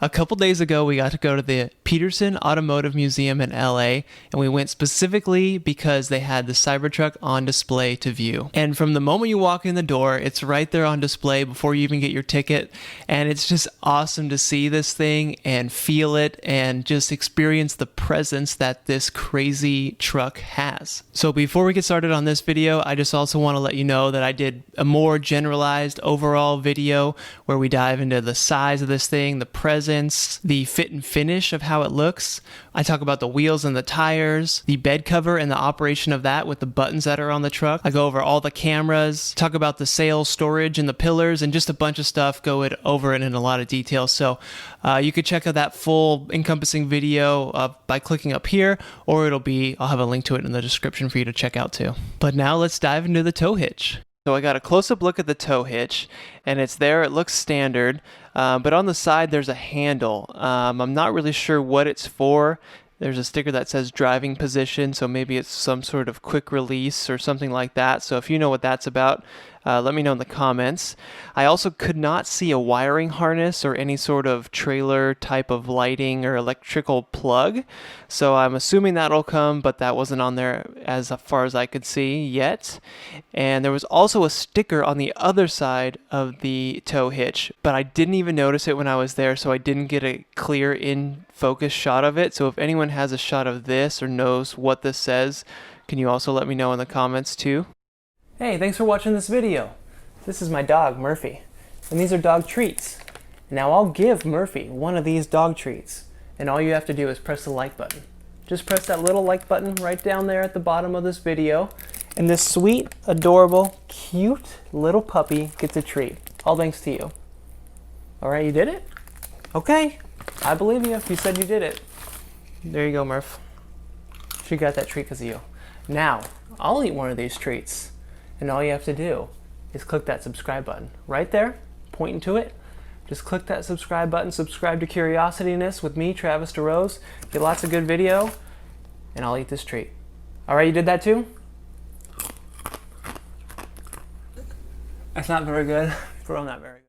A couple days ago, we got to go to the Peterson Automotive Museum in LA, and we went specifically because they had the Cybertruck on display to view. And from the moment you walk in the door, it's right there on display before you even get your ticket. And it's just awesome to see this thing and feel it and just experience the presence that this crazy truck has. So before we get started on this video, I just also want to let you know that I did a more generalized overall video where we dive into the size of this thing, the presence, the fit and finish of how it looks. I talk about the wheels and the tires, the bed cover and the operation of that with the buttons that are on the truck. I go over all the cameras, talk about the sails, storage, and the pillars, and just a bunch of stuff, over it in a lot of detail. So you could check out that full encompassing video by clicking up here, or I'll have a link to it in the description for you to check out too. But now let's dive into the tow hitch. So I got a close-up look at the tow hitch, and it's there. It looks standard, but on the side there's a handle. I'm not really sure what it's for. There's a sticker that says driving position, so maybe it's some sort of quick release or something like that. So if you know what that's about, let me know in the comments. I also could not see a wiring harness or any sort of trailer type of lighting or electrical plug. So I'm assuming that'll come, but that wasn't on there as far as I could see yet. And there was also a sticker on the other side of the tow hitch, but I didn't even notice it when I was there, so I didn't get a clear in-focus shot of it. So if anyone has a shot of this or knows what this says, can you also let me know in the comments too? Hey, thanks for watching this video. This is my dog, Murphy, and these are dog treats. Now I'll give Murphy one of these dog treats, and all you have to do is press the like button. Just press that little like button right down there at the bottom of this video, and this sweet, adorable, cute little puppy gets a treat. All thanks to you. All right, you did it? Okay, I believe you. You said you did it. There you go, Murph. She got that treat because of you. Now, I'll eat one of these treats. And all you have to do is click that subscribe button right there, pointing to it. Just click that subscribe button, subscribe to Curiosityness with me, Travis DeRose. Get lots of good video, and I'll eat this treat. All right, you did that too? That's not very good. Bro, I'm not very good.